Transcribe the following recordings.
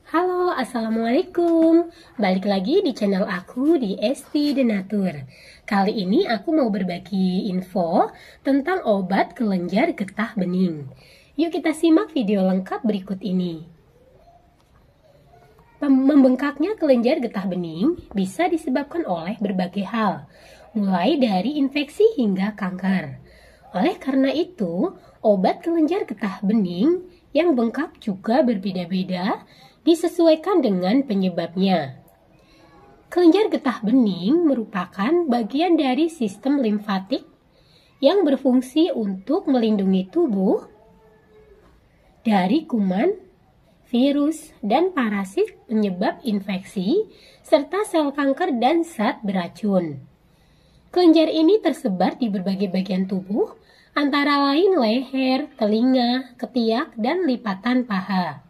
Halo, Assalamualaikum. Balik lagi di channel aku di Esti Denatur. Kali ini aku mau berbagi info tentang obat kelenjar getah bening. Yuk kita simak video lengkap berikut ini. Membengkaknya kelenjar getah bening bisa disebabkan oleh berbagai hal, mulai dari infeksi hingga kanker. Oleh karena itu, obat kelenjar getah bening yang bengkak juga berbeda-beda, disesuaikan dengan penyebabnya. Kelenjar getah bening merupakan bagian dari sistem limfatik yang berfungsi untuk melindungi tubuh dari kuman, virus, dan parasit penyebab infeksi, serta sel kanker dan zat beracun. Kelenjar ini tersebar di berbagai bagian tubuh, antara lain leher, telinga, ketiak, dan lipatan paha.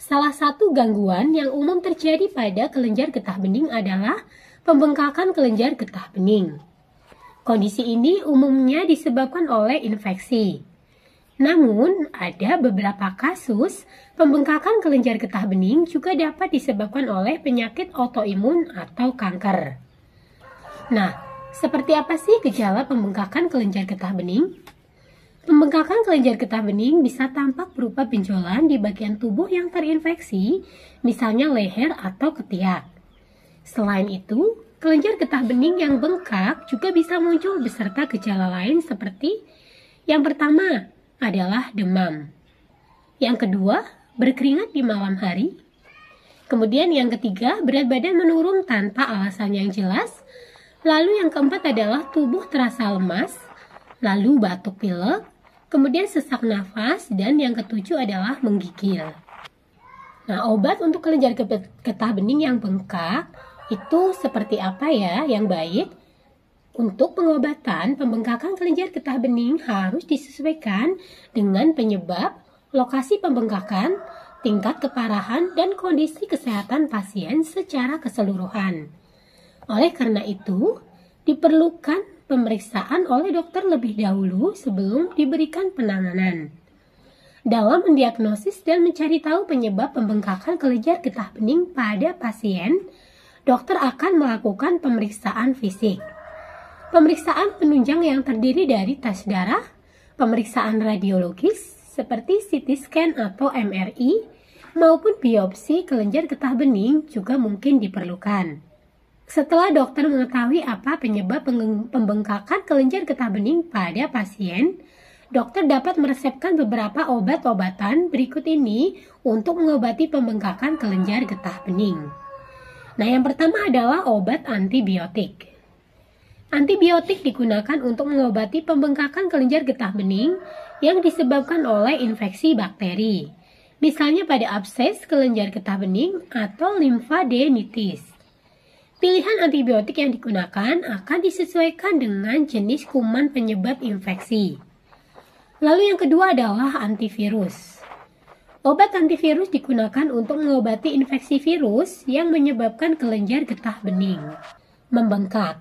Salah satu gangguan yang umum terjadi pada kelenjar getah bening adalah pembengkakan kelenjar getah bening. Kondisi ini umumnya disebabkan oleh infeksi. Namun, ada beberapa kasus pembengkakan kelenjar getah bening juga dapat disebabkan oleh penyakit autoimun atau kanker. Nah, seperti apa sih gejala pembengkakan kelenjar getah bening? Pembengkakan kelenjar getah bening bisa tampak berupa benjolan di bagian tubuh yang terinfeksi, misalnya leher atau ketiak. Selain itu, kelenjar getah bening yang bengkak juga bisa muncul beserta gejala lain seperti yang pertama adalah demam. Yang kedua, berkeringat di malam hari. Kemudian yang ketiga, berat badan menurun tanpa alasan yang jelas. Lalu yang keempat adalah tubuh terasa lemas, lalu batuk pilek, kemudian sesak nafas, dan yang ketujuh adalah menggigil. Nah, obat untuk kelenjar getah bening yang bengkak itu seperti apa ya yang baik? Untuk pengobatan pembengkakan kelenjar getah bening harus disesuaikan dengan penyebab, lokasi pembengkakan, tingkat keparahan, dan kondisi kesehatan pasien secara keseluruhan. Oleh karena itu, diperlukan pemeriksaan oleh dokter lebih dahulu sebelum diberikan penanganan. Dalam mendiagnosis dan mencari tahu penyebab pembengkakan kelenjar getah bening pada pasien, dokter akan melakukan pemeriksaan fisik. Pemeriksaan penunjang yang terdiri dari tes darah, pemeriksaan radiologis seperti CT scan atau MRI, maupun biopsi kelenjar getah bening juga mungkin diperlukan. Setelah dokter mengetahui apa penyebab pembengkakan kelenjar getah bening pada pasien, dokter dapat meresepkan beberapa obat-obatan berikut ini untuk mengobati pembengkakan kelenjar getah bening. Nah, yang pertama adalah obat antibiotik. Antibiotik digunakan untuk mengobati pembengkakan kelenjar getah bening yang disebabkan oleh infeksi bakteri, misalnya pada abses kelenjar getah bening atau limfadenitis. Pilihan antibiotik yang digunakan akan disesuaikan dengan jenis kuman penyebab infeksi. Lalu yang kedua adalah antivirus. Obat antivirus digunakan untuk mengobati infeksi virus yang menyebabkan kelenjar getah bening membengkak.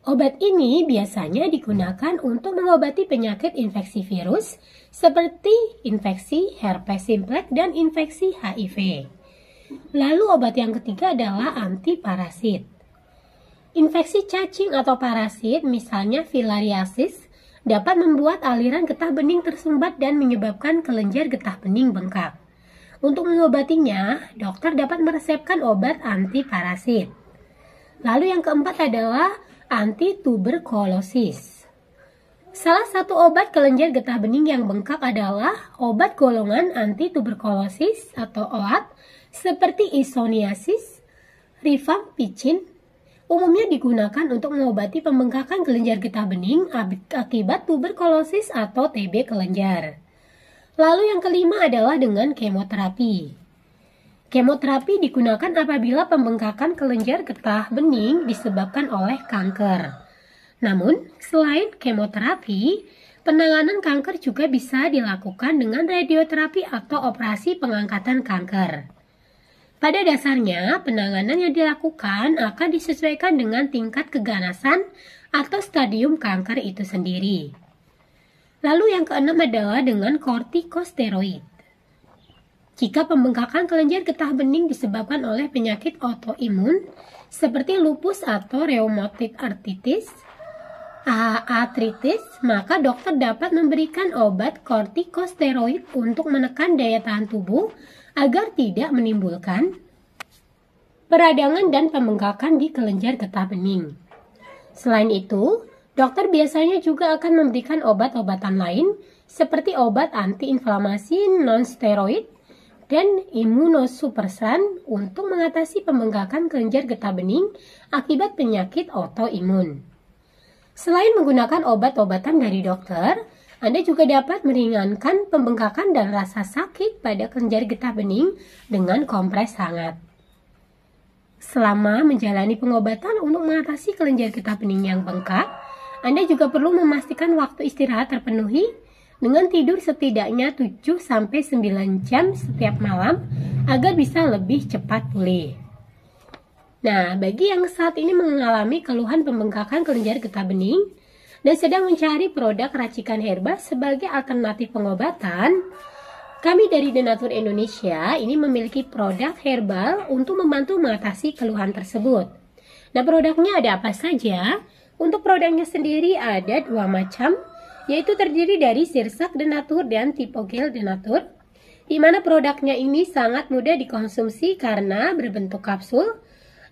Obat ini biasanya digunakan untuk mengobati penyakit infeksi virus seperti infeksi herpes simplex dan infeksi HIV. Lalu obat yang ketiga adalah antiparasit. Infeksi cacing atau parasit, misalnya filariasis, dapat membuat aliran getah bening tersumbat dan menyebabkan kelenjar getah bening bengkak. Untuk mengobatinya, dokter dapat meresepkan obat antiparasit. Lalu yang keempat adalah antituberkulosis. Salah satu obat kelenjar getah bening yang bengkak adalah obat golongan antituberkulosis atau OAT, seperti isoniazid, rifampicin, umumnya digunakan untuk mengobati pembengkakan kelenjar getah bening akibat tuberkulosis atau TB kelenjar. Lalu yang kelima adalah dengan kemoterapi. Kemoterapi digunakan apabila pembengkakan kelenjar getah bening disebabkan oleh kanker. Namun, selain kemoterapi, penanganan kanker juga bisa dilakukan dengan radioterapi atau operasi pengangkatan kanker. Pada dasarnya, penanganan yang dilakukan akan disesuaikan dengan tingkat keganasan atau stadium kanker itu sendiri. Lalu yang keenam adalah dengan kortikosteroid. Jika pembengkakan kelenjar getah bening disebabkan oleh penyakit autoimun seperti lupus atau rheumatoid arthritis, maka dokter dapat memberikan obat kortikosteroid untuk menekan daya tahan tubuh agar tidak menimbulkan peradangan dan pembengkakan di kelenjar getah bening. Selain itu, dokter biasanya juga akan memberikan obat-obatan lain seperti obat antiinflamasi non-steroid dan imunosupresan untuk mengatasi pembengkakan kelenjar getah bening akibat penyakit autoimun. Selain menggunakan obat-obatan dari dokter, Anda juga dapat meringankan pembengkakan dan rasa sakit pada kelenjar getah bening dengan kompres hangat. Selama menjalani pengobatan untuk mengatasi kelenjar getah bening yang bengkak, Anda juga perlu memastikan waktu istirahat terpenuhi dengan tidur setidaknya 7-9 jam setiap malam agar bisa lebih cepat pulih. Nah, bagi yang saat ini mengalami keluhan pembengkakan kelenjar getah bening dan sedang mencari produk racikan herba sebagai alternatif pengobatan, kami dari Denatur Indonesia ini memiliki produk herbal untuk membantu mengatasi keluhan tersebut. Nah, produknya ada apa saja? Untuk produknya sendiri ada 2 macam, yaitu terdiri dari sirsak Denatur dan tipogel Denatur, di mana produknya ini sangat mudah dikonsumsi karena berbentuk kapsul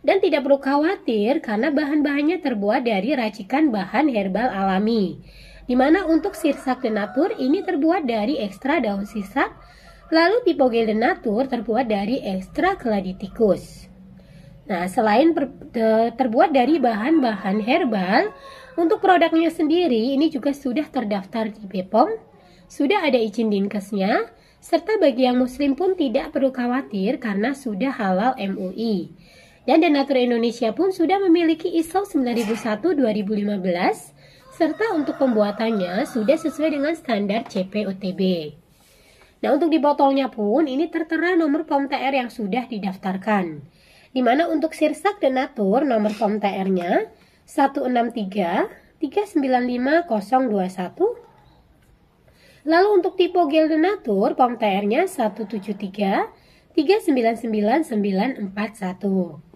dan tidak perlu khawatir karena bahan-bahannya terbuat dari racikan bahan herbal alami. Di mana untuk sirsak Denatur ini terbuat dari ekstra daun sirsak, lalu tipogel Denatur terbuat dari ekstra keladi tikus. Nah, selain terbuat dari bahan-bahan herbal, untuk produknya sendiri ini juga sudah terdaftar di BPOM, sudah ada izin Dinkesnya, serta bagi yang muslim pun tidak perlu khawatir karena sudah halal MUI. Dan Denatur Indonesia pun sudah memiliki ISO 9001-2015, serta untuk pembuatannya sudah sesuai dengan standar CPOTB. Nah, untuk di botolnya pun ini tertera nomor POM TR yang sudah didaftarkan. Di mana untuk sirsak Denatur nomor POM TR-nya 163-395-021. Lalu untuk tipogel Denatur POM TR-nya 173-399-941.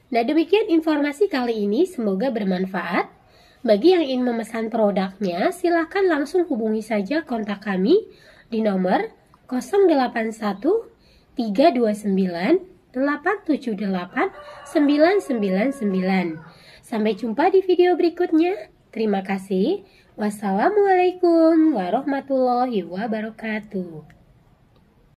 Nah, demikian informasi kali ini, semoga bermanfaat. Bagi yang ingin memesan produknya, silahkan langsung hubungi saja kontak kami di nomor 081 329 878 999. Sampai jumpa di video berikutnya. Terima kasih. Wassalamualaikum warahmatullahi wabarakatuh.